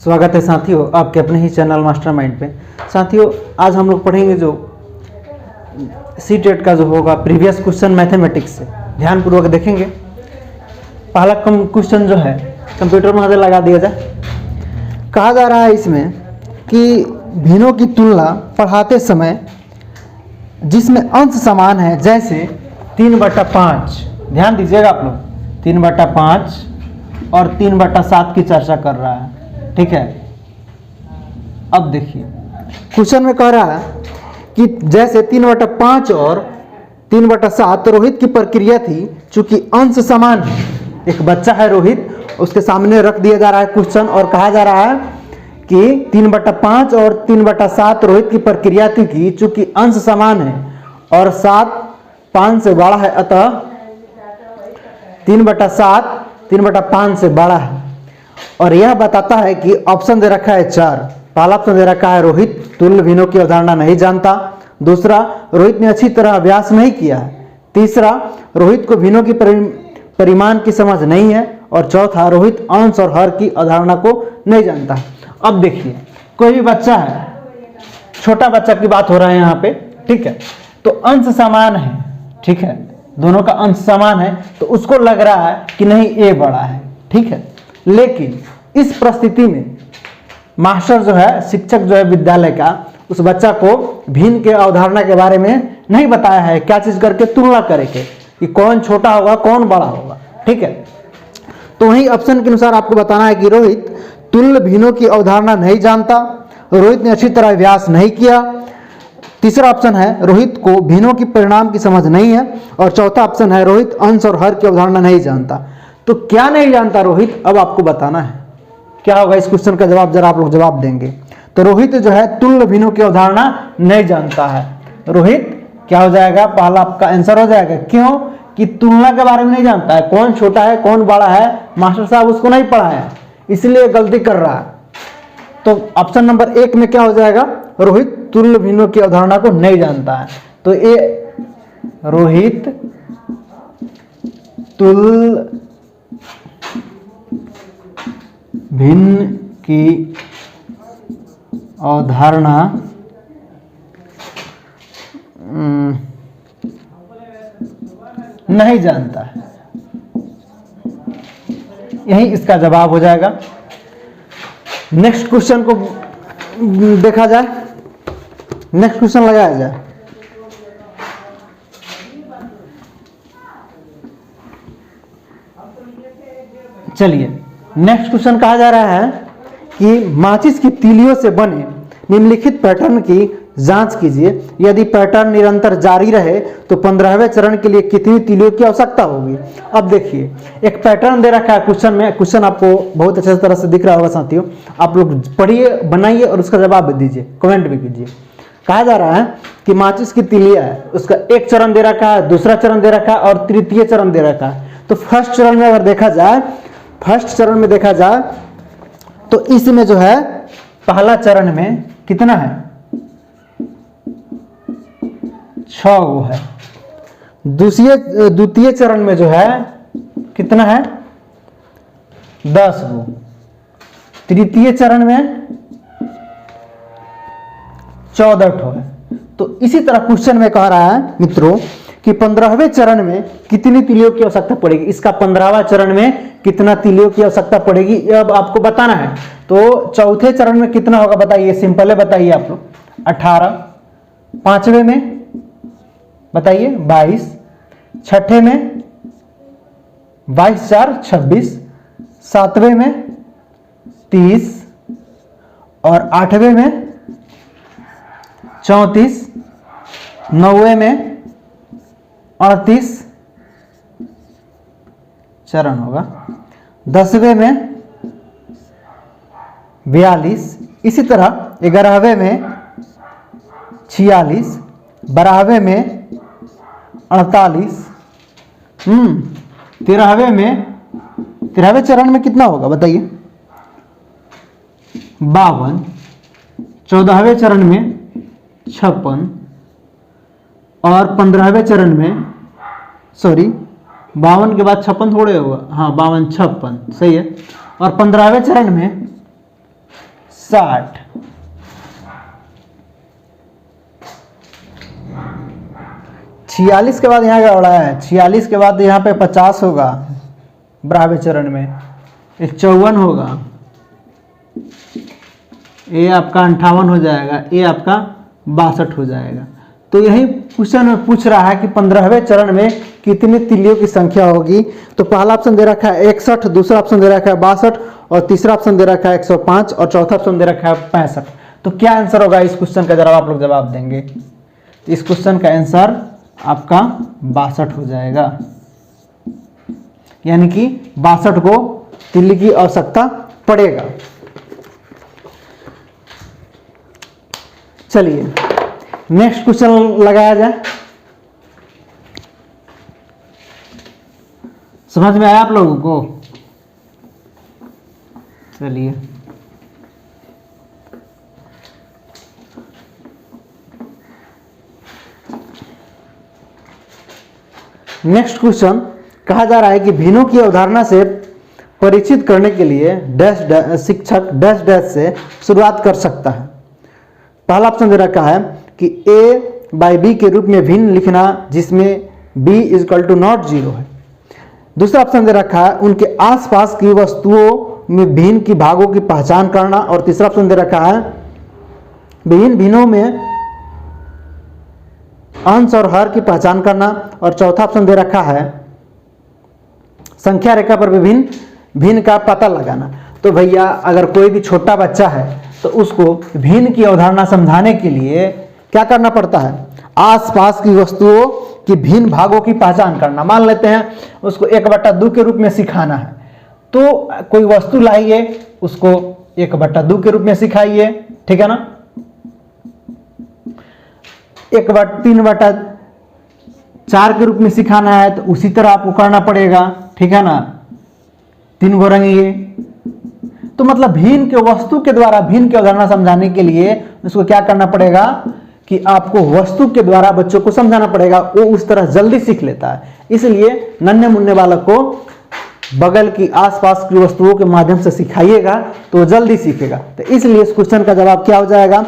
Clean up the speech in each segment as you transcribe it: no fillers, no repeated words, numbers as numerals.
स्वागत है साथियों आपके अपने ही चैनल मास्टरमाइंड पे। साथियों आज हम लोग पढ़ेंगे जो सीटेट का जो होगा प्रीवियस क्वेश्चन मैथमेटिक्स से ध्यानपूर्वक देखेंगे। पहला क्वेश्चन जो है कंप्यूटर में लगा दिया जाए। कहा जा रहा है इसमें कि भिन्नों की तुलना पढ़ाते समय जिसमें अंश समान है, जैसे 3/5, ध्यान दीजिएगा आप लोग, 3/5 और 3/7 की चर्चा कर रहा है। ठीक है, अब देखिए क्वेश्चन में कह रहा है कि जैसे 3/5 और 3/7 रोहित की प्रक्रिया थी, चूंकि अंश समान है। एक बच्चा है रोहित, उसके सामने रख दिया जा रहा है क्वेश्चन और कहा जा रहा है कि 3/5 और 3/7 रोहित की प्रक्रिया थी कि चूंकि अंश समान है और 7 5 से बड़ा है, अतः 3/7 3/5 से बड़ा है। और यह बताता है कि ऑप्शन दे रखा है 4। पहला ऑप्शन दे रखा है रोहित तुल्य भिन्नों की अवधारणा नहीं जानता। दूसरा, रोहित ने अच्छी तरह अभ्यास नहीं किया है। तीसरा, रोहित को भिन्नों की परिमाण की समझ नहीं है। और चौथा, रोहित अंश और हर की अवधारणा को नहीं जानता। अब देखिए कोई भी बच्चा है, छोटा बच्चा की बात हो रहा है यहाँ पे, ठीक है, तो अंश समान है, ठीक है, दोनों का अंश समान है, तो उसको लग रहा है कि नहीं ए बड़ा है, ठीक है। लेकिन इस परिस्थिति में मास्टर जो है, शिक्षक जो है विद्यालय का, उस बच्चा को भिन्न के अवधारणा के बारे में नहीं बताया है। क्या चीज करके तुलना करेंगे कि कौन छोटा होगा कौन बड़ा होगा, ठीक है। तो वही ऑप्शन के अनुसार आपको बताना है कि रोहित तुल्य भिन्नों की अवधारणा नहीं जानता, रोहित ने अच्छी तरह अभ्यास नहीं किया। तीसरा ऑप्शन है रोहित को भिन्नों की परिणाम की समझ नहीं है। और चौथा ऑप्शन है रोहित अंश और हर की अवधारणा नहीं जानता। तो क्या नहीं जानता रोहित, अब आपको बताना है क्या होगा इस क्वेश्चन का जवाब, जरा आप लोग जवाब देंगे। तो रोहित जो है तुल्य भिन्नों की अवधारणा नहीं जानता है। रोहित क्या हो जाएगा, पहला आपका आंसर हो जाएगा। क्यों कि तुलना के बारे में नहीं जानता है, कौन छोटा है कौन बड़ा है, मास्टर साहब उसको नहीं पढ़ाया है, इसलिए गलती कर रहा है। तो ऑप्शन नंबर 1 में क्या हो जाएगा, रोहित तुल्य भिन्नों की अवधारणा को नहीं जानता है। तो ये रोहित तुल्य भिन्न की अवधारणा नहीं जानता है, यही इसका जवाब हो जाएगा। नेक्स्ट क्वेश्चन को देखा जाए, नेक्स्ट क्वेश्चन लगाया जाए। चलिए नेक्स्ट क्वेश्चन कहा जा रहा है कि माचिस की तीलियों से बने निम्नलिखित पैटर्न की जांच कीजिए। यदि पैटर्न निरंतर जारी रहे तो 15वें चरण के लिए कितनी तीलियों की आवश्यकता होगी। अब देखिए एक पैटर्न दे रखा है क्वेश्चन में, क्वेश्चन आपको बहुत अच्छे तरह से दिख रहा होगा साथियों, आप लोग पढ़िए, बनाइए और उसका जवाब दीजिए, कमेंट भी कीजिए। कहा जा रहा है कि माचिस की तीलियां है, उसका एक चरण दे रखा है, दूसरा चरण दे रखा है और तृतीय चरण दे रखा है। तो फर्स्ट चरण में अगर देखा जाए, फर्स्ट चरण में देखा जाए तो इसमें जो है पहला चरण में कितना है, 6 गो है। द्वितीय चरण में जो है कितना है, 10 गो। तृतीय चरण में 14 ठो है। तो इसी तरह क्वेश्चन में कह रहा है मित्रों कि 15वें चरण में कितनी तीलियों की आवश्यकता पड़ेगी। इसका 15वां चरण में कितना तीलियों की आवश्यकता पड़ेगी अब आपको बताना है। तो चौथे चरण में कितना होगा बताइए, सिंपल है, बताइए आप लोग, 18। पांचवें में बताइए 22। छठे में 22 4 26। सातवें में 30 और आठवें में 34। नौवें में 38 चरण होगा। 10वें में 42। इसी तरह 11वें में 46। 12वें में 48। 13वें चरण में कितना होगा बताइए, 52। 14वें चरण में 56 और 15वें चरण में 52 के बाद 56 थोड़े होगा, हाँ 52 56 सही है। और 15वें चरण में 60। छियालीस के बाद यहाँ क्या हो रहा है, 46 के बाद यहाँ पे 50 होगा बराबर चरण में, 54 होगा, ये आपका 58 हो जाएगा, ये आपका 62 हो जाएगा। तो यही क्वेश्चन में पूछ रहा है कि 15वें चरण में कितने तिल्लियों की संख्या होगी। तो पहला ऑप्शन दे रखा है 61, दूसरा ऑप्शन दे रखा है 62 और तीसरा ऑप्शन दे रखा है 105 और चौथा ऑप्शन दे रखा है 65। तो क्या आंसर होगा इस क्वेश्चन का, जरा आप लोग जवाब देंगे। इस क्वेश्चन का आंसर आपका 62 हो जाएगा, यानी कि 62 को तिल्ली की आवश्यकता पड़ेगा। चलिए नेक्स्ट क्वेश्चन लगाया जाए। समझ में आया आप लोगों को? चलिए नेक्स्ट क्वेश्चन कहा जा रहा है कि भिन्नों की अवधारणा से परिचित करने के लिए डैश शिक्षक डैश डैश से शुरुआत कर सकता है। पहला ऑप्शन दे रखा है कि a बाई बी के रूप में भिन्न लिखना जिसमें b इक्वल टू नॉट 0 है। दूसरा ऑप्शन दे रखा है उनके आसपास की वस्तुओं में भिन्न की भागों की पहचान करना। और तीसरा ऑप्शन दे रखा है विभिन्न भिन्नों में अंश और हर की पहचान करना। और चौथा ऑप्शन दे रखा है संख्या रेखा पर विभिन्न भिन्न का पता लगाना। तो भैया अगर कोई भी छोटा बच्चा है तो उसको भिन्न की अवधारणा समझाने के लिए क्या करना पड़ता है, आसपास की वस्तुओं की भिन्न भागों की पहचान करना। मान लेते हैं उसको 1/2 के रूप में सिखाना है, तो कोई वस्तु लाइए उसको 1/2 के रूप में सिखाइए, ठीक है ना। 3/4 के रूप में सिखाना है तो उसी तरह आपको करना पड़ेगा, ठीक है ना। 3 गो रंगिए। तो मतलब भिन्न के वस्तु के द्वारा भिन्न की अवधारणा समझाने के लिए उसको क्या करना पड़ेगा कि आपको वस्तु के द्वारा बच्चों को समझाना पड़ेगा, वो उस तरह जल्दी सीख लेता है। इसलिए नन्हे मुन्ने बालक को बगल की आसपास की वस्तुओं के माध्यम से सिखाइएगा तो वो जल्दी सीखेगा। तो इसलिए इस क्वेश्चन का जवाब क्या हो जाएगा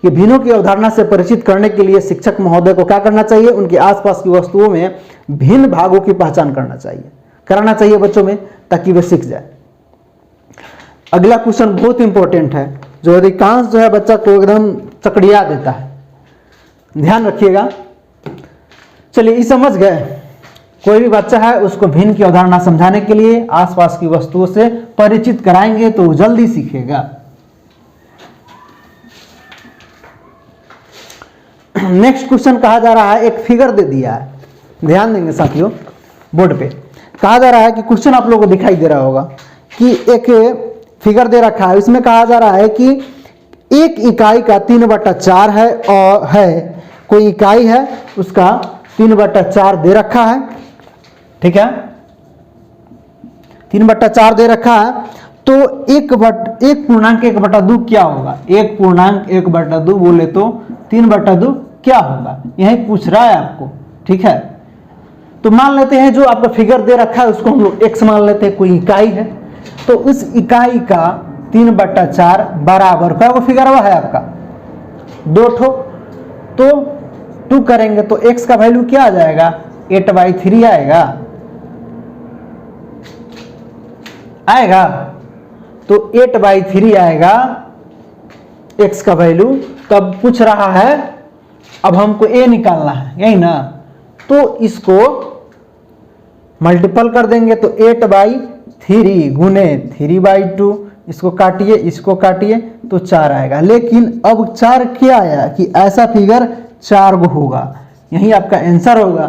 कि भिन्नों की अवधारणा से परिचित करने के लिए शिक्षक महोदय को क्या करना चाहिए, उनके आसपास की वस्तुओं में भिन्न भागों की पहचान कराना चाहिए बच्चों में, ताकि वे सीख जाए। अगला क्वेश्चन बहुत इंपॉर्टेंट है, जो अधिकांश जो है बच्चा को एकदम चकड़िया देता है, ध्यान रखिएगा। चलिए ये समझ गए, कोई भी बच्चा है उसको भिन्न की अवधारणा समझाने के लिए आसपास की वस्तुओं से परिचित कराएंगे तो वो जल्दी सीखेगा। नेक्स्ट क्वेश्चन कहा जा रहा है, एक फिगर दे दिया है, ध्यान देंगे साथियों बोर्ड पे। कहा जा रहा है कि क्वेश्चन आप लोगों को दिखाई दे रहा होगा कि एक फिगर दे रखा है, इसमें कहा जा रहा है कि एक इकाई का 3/4 है और है कोई इकाई है उसका 3/4 दे रखा है, ठीक है, 3/4 दे रखा है। तो 1/2 क्या होगा, 1/2 बोले तो 3/2 क्या होगा, यही पूछ रहा है आपको, ठीक है। तो मान लेते हैं जो आपका फिगर दे रखा है उसको हम लोग x मान लेते हैं, कोई इकाई है, तो उस इकाई का 3/4 बराबर क्या वो फिगर है आपका 2 ठो, तो 2 करेंगे तो x का वैल्यू क्या आ जाएगा 8/3 आएगा। तो 8/3 आएगा x का वैल्यू। तब पूछ रहा है अब हमको a निकालना है, यही ना, तो इसको मल्टीपल कर देंगे तो 8/3 गुने 3/2, इसको काटिए तो 4 आएगा। लेकिन अब 4 क्या आया कि ऐसा फिगर 4 गो होगा, यही आपका आंसर होगा।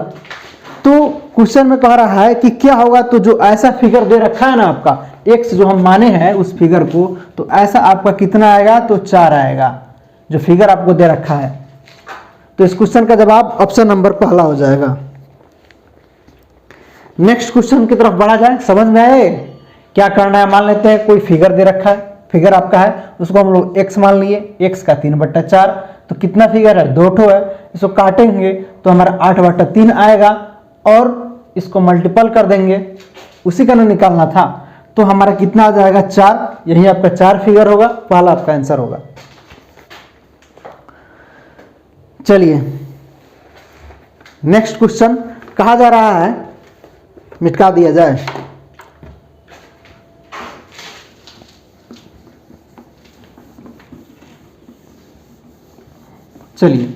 तो क्वेश्चन में कह रहा है कि क्या होगा, तो जो ऐसा फिगर दे रखा है ना आपका x जो हम माने हैं उस फिगर को, तो ऐसा आपका कितना आएगा तो 4 आएगा जो फिगर आपको दे रखा है। तो इस क्वेश्चन का जवाब ऑप्शन नंबर पहला हो जाएगा। नेक्स्ट क्वेश्चन की तरफ बढ़ा जाए, समझ में आए क्या करना है। मान लेते हैं कोई फिगर दे रखा है, फिगर आपका है उसको हम लोग x मान लिए, x का 3/4, तो कितना फिगर है 2 ठो है, इसको काटेंगे तो हमारा 8/3 आएगा और इसको मल्टीपल कर देंगे, उसी का ना निकालना था। तो हमारा कितना आ जाएगा 4, यही आपका 4 फिगर होगा, पहला आपका आंसर होगा। चलिए नेक्स्ट क्वेश्चन कहा जा रहा है, मिटा दिया जाए। चलिए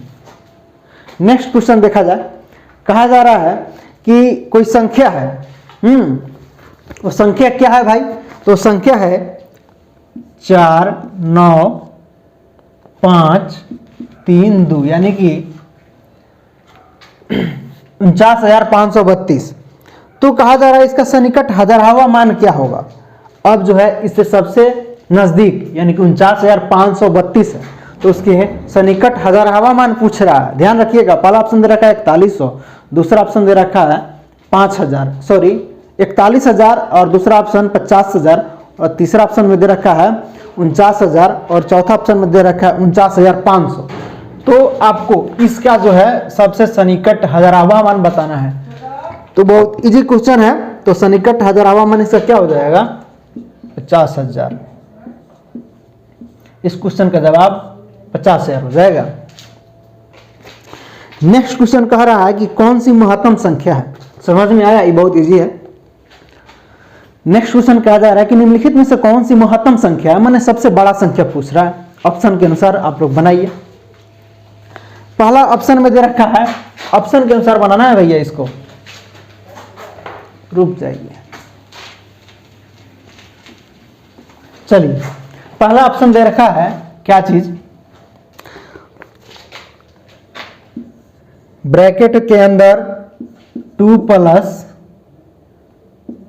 नेक्स्ट क्वेश्चन देखा जाए। कहा जा रहा है कि कोई संख्या है, वो संख्या क्या है भाई? तो संख्या है 4 9 5 3 2, यानी कि 49,532। तो कहा जा रहा है इसका सन्निकट हजारवा मान क्या होगा? अब जो है इससे सबसे नजदीक यानी कि 49,532 है, तो उसके सन्निकट हजारवा मान पूछ रहा है। ध्यान रखिएगा, पहला ऑप्शन दे रखा है 4100, दूसरा ऑप्शन दे रखा है 41,000 और दूसरा ऑप्शन 50,000 और तीसरा ऑप्शन में दे रखा है 49,000 और चौथा ऑप्शन में दे रखा है 49,500। तो आपको इसका जो है सबसे सन्निकट हजारवा मान बताना है। तो बहुत इजी क्वेश्चन है। तो सन्निकट हजारवा मान इसका क्या हो जाएगा? 50,000। इस क्वेश्चन का जवाब 50,000 हो जाएगा। नेक्स्ट क्वेश्चन कह रहा है कि कौन सी महत्तम संख्या है? समझ में आया? ये बहुत इजी है। नेक्स्ट क्वेश्चन कहा जा रहा है कि निम्नलिखित में से कौन सी महत्तम संख्या है? मैंने सबसे बड़ा संख्या पूछ रहा है। ऑप्शन के अनुसार आप लोग बनाइए। पहला ऑप्शन में दे रखा है, ऑप्शन के अनुसार बनाना है भैया इसको। रुक जाइए, चलिए पहला ऑप्शन दे रखा है क्या चीज? ब्रैकेट के अंदर 2 +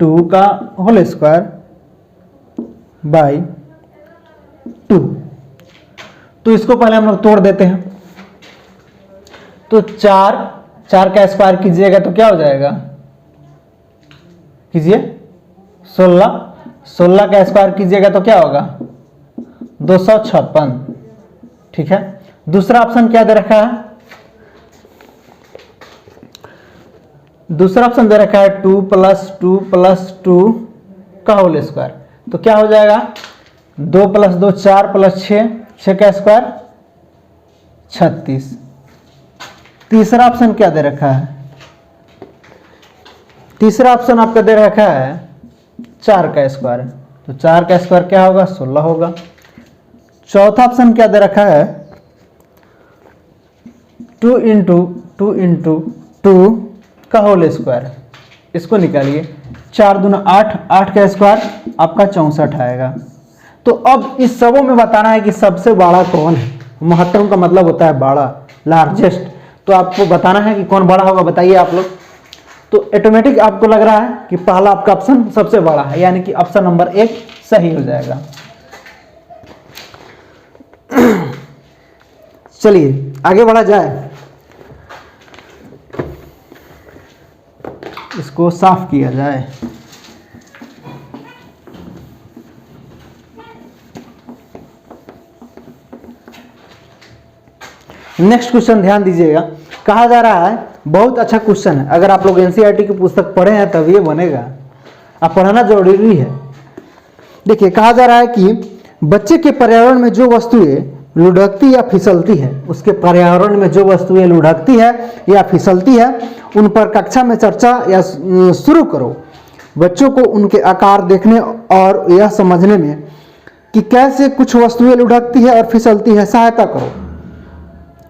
2 का होल स्क्वायर बाई 2। तो इसको पहले हम लोग तोड़ देते हैं। तो 4 का स्क्वायर कीजिएगा तो क्या हो जाएगा? कीजिए 16 का स्क्वायर कीजिएगा तो क्या होगा? 256। ठीक है। दूसरा ऑप्शन क्या दे रखा है? दूसरा ऑप्शन दे रखा है 2 + 2 + 2 का होल स्क्वायर। तो क्या हो जाएगा? 2 + 2 4 + 6 का स्क्वायर 36। तीसरा ऑप्शन क्या दे रखा है? तीसरा ऑप्शन आपका दे रखा है 4 का स्क्वायर। तो 4 का स्क्वायर क्या होगा? 16 होगा। चौथा ऑप्शन क्या दे रखा है? 2 × 2 × 2 का होल स्क्वायर। इसको निकालिए। 4 दूना 8, 8 का स्क्वायर आपका 64 आएगा। तो अब इस सबों में बताना है कि सबसे बड़ा कौन है। महत्तम का मतलब होता है बड़ा, लार्जेस्ट। तो आपको बताना है कि कौन बड़ा होगा, बताइए आप लोग। तो ऑटोमेटिक आपको लग रहा है कि पहला आपका ऑप्शन सबसे बड़ा है, यानी कि ऑप्शन नंबर 1 सही हो जाएगा। चलिए आगे बढ़ा जाए। इसको साफ किया जाए। नेक्स्ट क्वेश्चन ध्यान दीजिएगा। कहा जा रहा है, बहुत अच्छा क्वेश्चन है। अगर आप लोग एनसीईआरटी की पुस्तक पढ़े हैं तब ये बनेगा, आप पढ़ना जरूरी है। देखिए कहा जा रहा है कि बच्चे के पर्यावरण में जो वस्तुएं लुढ़कती या फिसलती है, उसके पर्यावरण में जो वस्तुएं लुढ़कती है या फिसलती है उन पर कक्षा में चर्चा या शुरू करो। बच्चों को उनके आकार देखने और यह समझने में कि कैसे कुछ वस्तुएं लुढ़कती है और फिसलती है सहायता करो।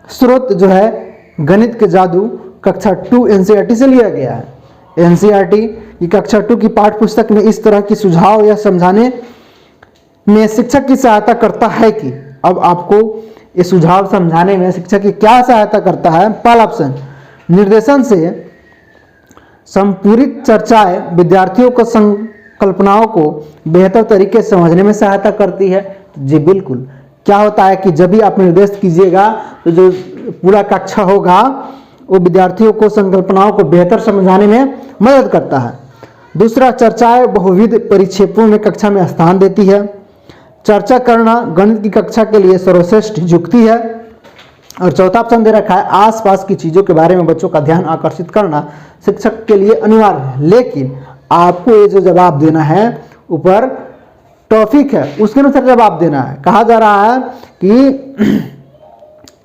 स्रोत जो है गणित के जादू कक्षा 2 एनसीईआरटी से लिया गया है। एनसीईआरटी की कक्षा 2 की पाठ्य पुस्तक में इस तरह की सुझाव या समझाने में शिक्षक की सहायता करता है कि अब आपको ये सुझाव समझाने में शिक्षक की क्या सहायता करता है? पहला ऑप्शन, निर्देशन से संपूरित चर्चाएं विद्यार्थियों को संकल्पनाओं को बेहतर तरीके से समझने में सहायता करती है। जी बिल्कुल। क्या होता है कि जब भी आप निर्देश कीजिएगा तो जो पूरा कक्षा होगा वो विद्यार्थियों को संकल्पनाओं को बेहतर समझाने में मदद करता है। दूसरा, चर्चाएं बहुविध परिक्षेपों में कक्षा में स्थान देती है। चर्चा करना गणित की कक्षा के लिए सर्वश्रेष्ठ युक्ति है। और चौथा ऑप्शन दे रखा है, आसपास की चीज़ों के बारे में बच्चों का ध्यान आकर्षित करना शिक्षक के लिए अनिवार्य है। लेकिन आपको ये जो जवाब देना है ऊपर टॉपिक है उसके अनुसार जवाब देना है। कहा जा रहा है कि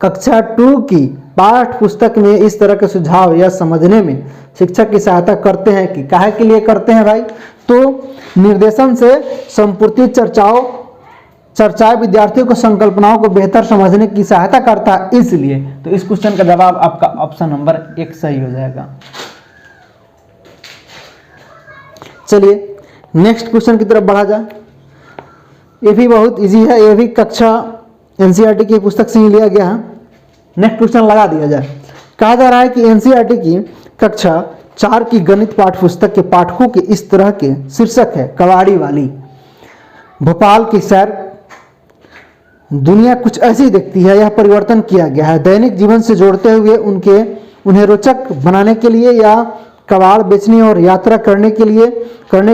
कक्षा 2 की पाठ पुस्तक में इस तरह के सुझाव या समझने में शिक्षक की सहायता करते हैं कि काहे के लिए करते हैं भाई, तो निर्देशन से संपूर्ति चर्चाएं विद्यार्थियों को संकल्पनाओं को बेहतर समझने की सहायता करता है इसलिए। तो इस क्वेश्चन का जवाब आपका ऑप्शन नंबर 1 सही हो जाएगा। चलिए नेक्स्ट क्वेश्चन की तरफ बढ़ा जाए। ये भी बहुत इजी है, ये भी कक्षा एनसीईआरटी की पुस्तक से ही लिया गया है। नेक्स्ट क्वेश्चन लगा दिया जाए। कहा जा रहा है कि एनसीईआरटी की कक्षा 4 की गणित पाठ पुस्तक के पाठकों के इस तरह के शीर्षक है कबाड़ी वाली, भोपाल की सैर, दुनिया कुछ ऐसी दिखती है, यह परिवर्तन किया गया है, दैनिक जीवन से जोड़ते हुए उन्हें रोचक बनाने के लिए, या कबाड़ बेचने और यात्रा करने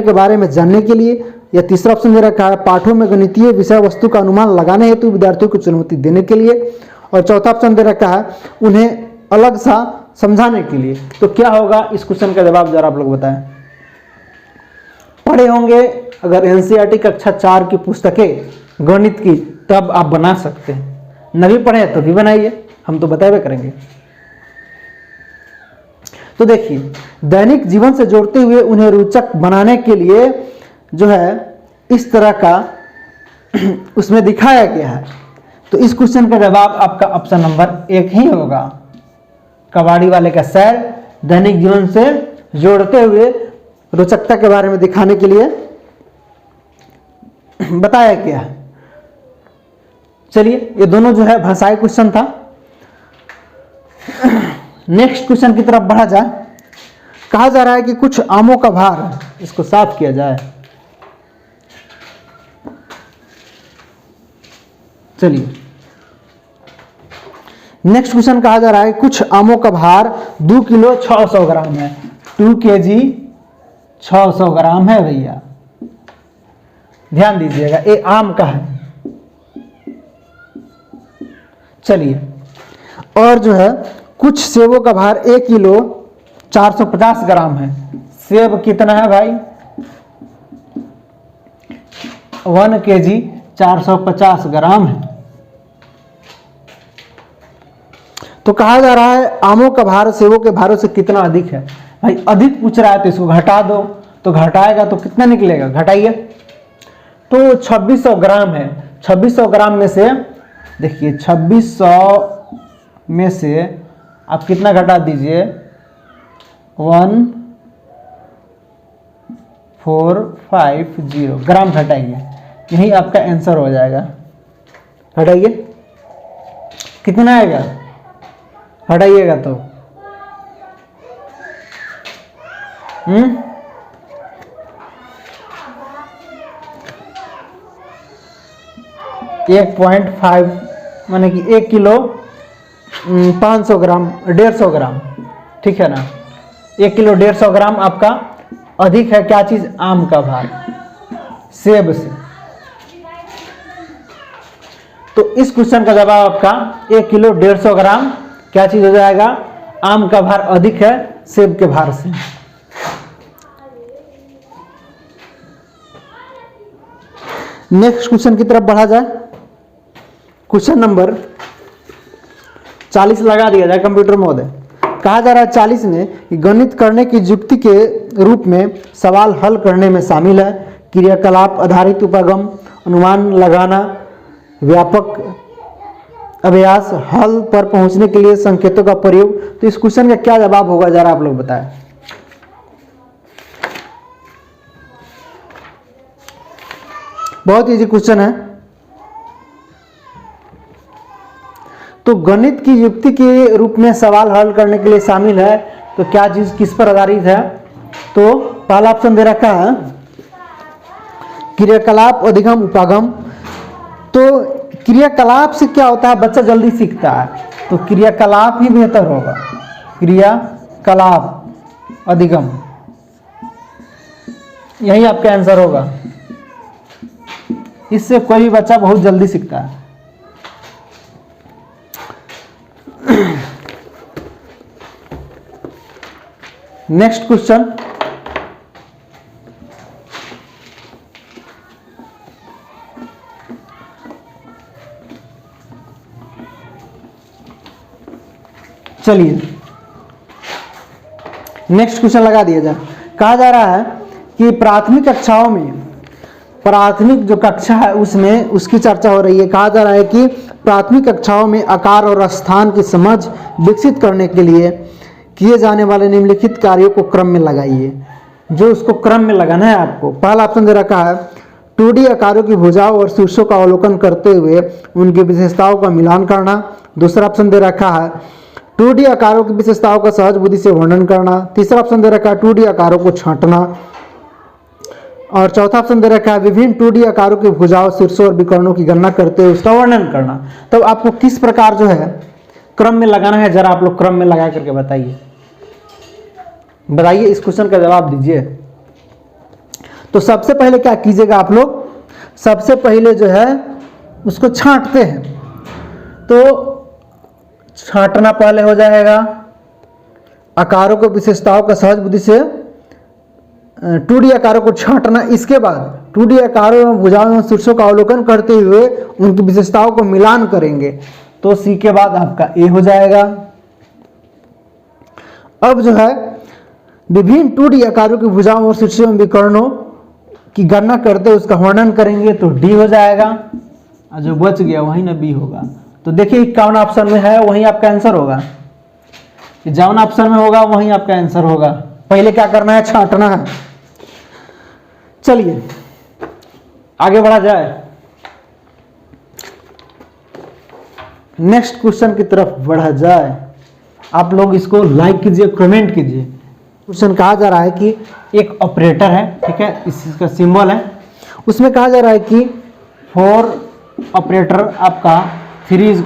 के बारे में जानने के लिए, या तीसरा ऑप्शन दे रखा है पाठों में गणितीय विषय वस्तु का अनुमान लगाने हेतु विद्यार्थियों को चुनौती देने के लिए, और चौथा ऑप्शन दे रखा है उन्हें अलग सा समझाने के लिए। तो क्या होगा इस क्वेश्चन का जवाब जरा आप लोग बताएं। पढ़े होंगे अगर एनसीईआरटी कक्षा 4 की पुस्तकें गणित की तब आप बना सकते हैं, नहीं पढ़े तो भी बनाइए, हम तो बताए करेंगे। तो देखिए दैनिक जीवन से जोड़ते हुए उन्हें रोचक बनाने के लिए जो है इस तरह का उसमें दिखाया गया है। तो इस क्वेश्चन का जवाब आपका ऑप्शन नंबर 1 ही होगा। कबाड़ी वाले का सैर दैनिक जीवन से जोड़ते हुए रोचकता के बारे में दिखाने के लिए बताया गया है। चलिए ये दोनों जो है भाषाई क्वेश्चन था। नेक्स्ट क्वेश्चन की तरफ बढ़ा जाए। कहा जा रहा है कि कुछ आमों का भार, इसको साफ किया जाए। चलिए नेक्स्ट क्वेश्चन कहा जा रहा है कुछ आमों का भार 2 किलो 600 ग्राम है। 2 kg 600 ग्राम है भैया, ध्यान दीजिएगा ये आम का है। चलिए और जो है कुछ सेबों का भार 1 किलो 450 ग्राम है। सेब कितना है भाई 1 kg 450 ग्राम है। तो कहा जा रहा है आमों का भार सेबों के भारों से कितना अधिक है। भाई अधिक पूछ रहा है तो इसको घटा दो, तो घटाएगा तो कितना निकलेगा, घटाइए। तो 2600 ग्राम है। 2600 ग्राम में से देखिए 2600 में से आप कितना घटा दीजिए 1450 ग्राम घटाइए, यही आपका आंसर हो जाएगा। घटाइए कितना आएगा, हटाइएगा तो 1.5 माने कि 1 किलो 500 ग्राम 150 ग्राम, ठीक है ना। 1 किलो 150 ग्राम आपका अधिक है क्या चीज, आम का भार सेब से। तो इस क्वेश्चन का जवाब आपका 1 किलो 150 ग्राम क्या चीज हो जाएगा, आम का भार अधिक है सेब के भार से। नेक्स्ट क्वेश्चन की तरफ बढ़ा जाए। क्वेश्चन नंबर 40 लगा दिया जाए कंप्यूटर महोदय। कहा जा रहा है 40 में कि गणित करने की युक्ति के रूप में सवाल हल करने में शामिल है क्रियाकलाप आधारित उपागम, अनुमान लगाना, व्यापक अभ्यास, हल पर पहुंचने के लिए संकेतों का प्रयोग। तो इस क्वेश्चन का क्या जवाब होगा जरा आप लोग बताएं। बहुत इजी क्वेश्चन है। तो गणित की युक्ति के रूप में सवाल हल करने के लिए शामिल है, तो क्या चीज किस पर आधारित है। तो पहला ऑप्शन दे रखा है क्रियाकलाप अधिगम उपागम। तो क्रियाकलाप से क्या होता है, बच्चा जल्दी सीखता है, तो क्रियाकलाप ही बेहतर होगा। क्रियाकलाप अधिगम यही आपका आंसर होगा। इससे कोई भी बच्चा बहुत जल्दी सीखता है। नेक्स्ट क्वेश्चन चलिए नेक्स्ट क्वेश्चन लगा दिया जाए। कहा जा रहा है कि प्राथमिक कक्षाओं में, प्राथमिक जो कक्षा है उसमें उसकी चर्चा हो रही है। कहा जा रहा है कि प्राथमिक कक्षाओं में आकार और स्थान की समझ विकसित करने के लिए किए जाने वाले निम्नलिखित कार्यों को क्रम में लगाइए। जो उसको क्रम में लगाना है आपको, पहला ऑप्शन दे रखा है 2D आकारों की भुजाओं और शीर्षों का अवलोकन करते हुए उनकी विशेषताओं का मिलान करना। दूसरा ऑप्शन दे रखा है 2D आकारों की विशेषताओं का सहज बुद्धि से वर्णन करना। तीसरा ऑप्शन दे रखा है 2D आकारों को छांटना। और चौथा ऑप्शन दे रखा है विभिन्न 2D आकारों की भुजाओं, शीर्षों और विकर्णों की गणना करते हुए उसका वर्णन करना। तब आपको किस प्रकार जो है क्रम में लगाना है, जरा आप लोग क्रम में लगा करके बताइए, बताइए इस क्वेश्चन का जवाब दीजिए। तो सबसे पहले क्या कीजिएगा आप लोग, सबसे पहले जो है उसको छांटते हैं। तो छांटना पहले हो जाएगा, आकारों को विशेषताओं का सहज बुद्धि से 2D आकारों को छांटना। इसके बाद 2D आकारों एवं भुजाओं एवं शीर्षों का अवलोकन करते हुए उनकी विशेषताओं को मिलान करेंगे। तो सी के बाद आपका ए हो जाएगा। अब जो है विभिन्न 2D आकारों की भुजाओं और शीर्षों एवं विकर्णों की गणना करते हुए उसका वर्णन करेंगे, तो डी हो जाएगा। और जो बच गया वही ना बी होगा। तो देखिए कौन ऑप्शन में है वही आपका आंसर होगा, जौन ऑप्शन में होगा वही आपका आंसर होगा। पहले क्या करना है, छांटना है। चलिए आगे बढ़ा जाए, नेक्स्ट क्वेश्चन की तरफ बढ़ा जाए। आप लोग इसको लाइक कीजिए, कमेंट कीजिए। क्वेश्चन कहा जा रहा है कि एक ऑपरेटर है, ठीक है, इसका सिंबल है, उसमें कहा जा रहा है कि 4 ऑपरेटर आपका 3 =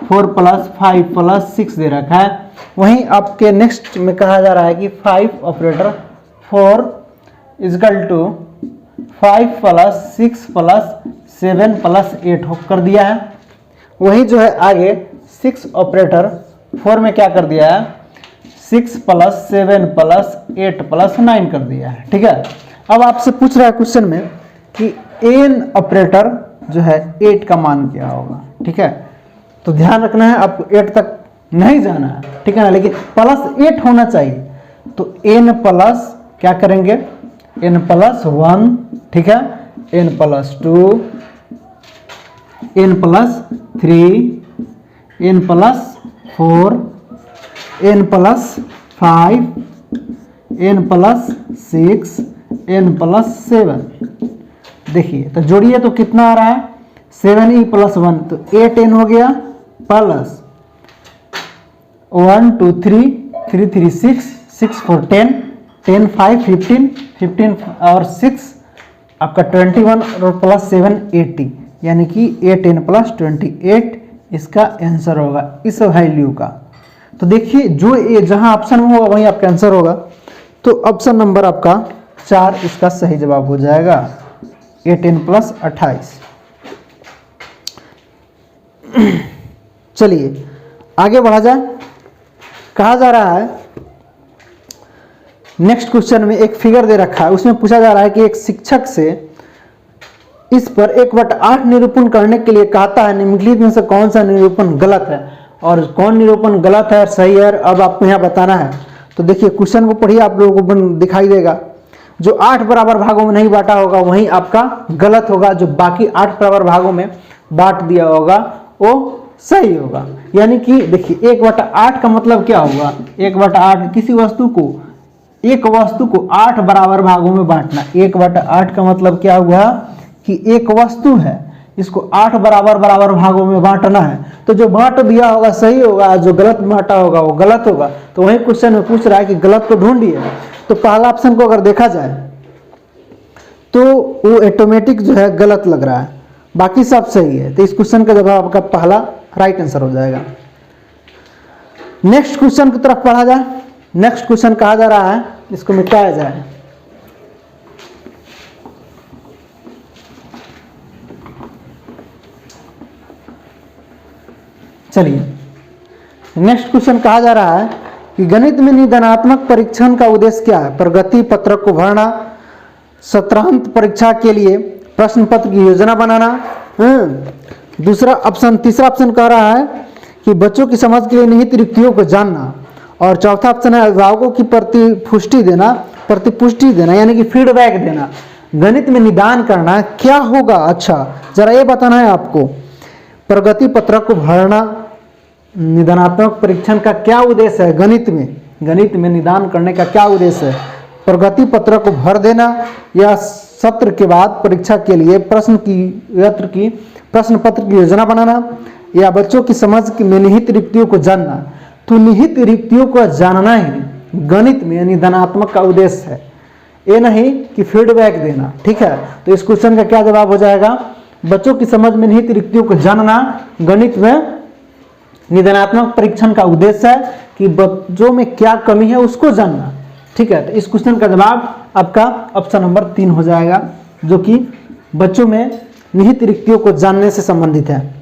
4 + 5 + 6 दे रखा है। वहीं आपके नेक्स्ट में कहा जा रहा है कि 5 ऑपरेटर 4 = 5 + 6 + 7 + 8 हो कर दिया है। वही जो है आगे 6 ऑपरेटर 4 में क्या कर दिया है, 6 + 7 + 8 + 9 कर दिया है, ठीक है। अब आपसे पूछ रहा है क्वेश्चन में कि n ऑपरेटर जो है 8 का मान क्या होगा, ठीक है। तो ध्यान रखना है आपको 8 तक नहीं जाना है, ठीक है ना, लेकिन +8 होना चाहिए। तो n प्लस क्या करेंगे, n + 1, ठीक है, n + 2, n + 3, n + 4, n + 5, n + 6, n + 7। देखिए तो जोड़िए तो कितना आ रहा है, 7e + 1, तो 8n हो गया, प्लस 1 2 3 3 3 6 6 4 10 10 5 15 15 और 6 आपका 21 और प्लस 7 80, यानी कि 8n + 28 इसका आंसर होगा इस वैल्यू का। तो देखिए जो ये जहां ऑप्शन में होगा वहीं आपका आंसर होगा। तो ऑप्शन नंबर आपका 4 इसका सही जवाब हो जाएगा, 8n + 28। चलिए आगे बढ़ा जाए। कहा जा रहा है नेक्स्ट क्वेश्चन में एक फिगर दे रखा है, उसमें पूछा जा रहा है कि एक शिक्षक से इस पर 1/8 निरूपण करने के लिए कहता है, निम्नलिखित में से कौन सा निरूपण गलत है, और कौन निरूपण गलत है सही है अब आपको यहाँ बताना है। तो देखिए क्वेश्चन को पढ़िए, आप लोगों को दिखाई देगा जो 8 बराबर भागों में नहीं बांटा होगा वहीं आपका गलत होगा, जो बाकी 8 बराबर भागों में बांट दिया होगा वो सही होगा। यानी कि देखिए 1/8 का मतलब क्या होगा, 1/8 किसी वस्तु को, एक वस्तु को 8 बराबर भागों में बांटना। 1/8 का मतलब क्या हुआ कि एक वस्तु है, इसको 8 बराबर भागों में बांटना है। तो जो बांट दिया होगा सही होगा, जो गलत बांटा होगा वो गलत होगा। तो वही क्वेश्चन में पूछ रहा है कि गलत को ढूंढिए। तो पहला ऑप्शन को अगर देखा जाए तो वो ऑटोमेटिक जो है गलत लग रहा है, बाकी सब सही है। तो इस क्वेश्चन का जवाब आपका पहला राइट आंसर हो जाएगा। नेक्स्ट क्वेश्चन की तरफ पढ़ा जाए। नेक्स्ट क्वेश्चन कहा जा रहा है, इसको मिटाया जाए। चलिए नेक्स्ट क्वेश्चन कहा जा रहा है कि गणित में निदानात्मक परीक्षण का उद्देश्य क्या है, प्रगति पत्रक को भरना, सत्रांत परीक्षा के लिए प्रश्न पत्र की योजना बनाना। दूसरा ऑप्शन, तीसरा ऑप्शन कह रहा है कि बच्चों की समझ के लिए निहित युक्तियों को जानना, और चौथा ऑप्शन है अभिभावकों की प्रतिपुष्टि देना यानी कि फीडबैक देना। गणित में निदान करना क्या होगा, अच्छा जरा ये बताना है आपको। प्रगति पत्रक को भरना निदानात्मक परीक्षण का क्या उद्देश्य है। गणित में निदान करने का क्या उद्देश्य है। प्रगति पत्रक को भर देना या सत्र के बाद परीक्षा के लिए प्रश्न पत्र की योजना बनाना, या बच्चों की समझ में निहित रिक्तियों को जानना। तो निहित रिक्तियों को जानना ही गणित में निदानात्मक का उद्देश्य है, ये नहीं कि फीडबैक देना। ठीक है, तो इस क्वेश्चन का क्या जवाब हो जाएगा, बच्चों की समझ में निहित रिक्तियों को जानना गणित में निदानात्मक परीक्षण का उद्देश्य है कि बच्चों में क्या कमी है उसको जानना। ठीक है, तो इस क्वेश्चन का जवाब आपका ऑप्शन नंबर 3 हो जाएगा, जो कि बच्चों में निहित रिक्तियों को जानने से संबंधित है।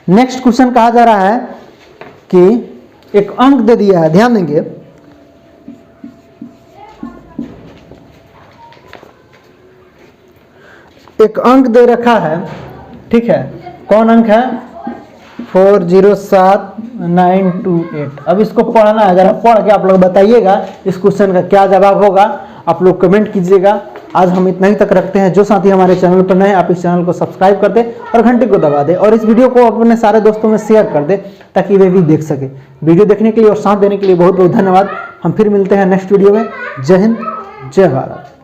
नेक्स्ट क्वेश्चन कहा जा रहा है कि एक अंक दे दिया है, ध्यान देंगे। एक अंक दे रखा है, ठीक है, कौन अंक है 407928। अब इसको पढ़ना है, जरा पढ़ के आप लोग बताइएगा इस क्वेश्चन का क्या जवाब होगा, आप लोग कमेंट कीजिएगा। आज हम इतना ही तक रखते हैं। जो साथी हमारे चैनल पर नए, आप इस चैनल को सब्सक्राइब कर दे और घंटे को दबा दे, और इस वीडियो को अपने सारे दोस्तों में शेयर कर दे ताकि वे भी देख सके। वीडियो देखने के लिए और साथ देने के लिए बहुत बहुत धन्यवाद। हम फिर मिलते हैं नेक्स्ट वीडियो में। जय हिंद, जय भारत।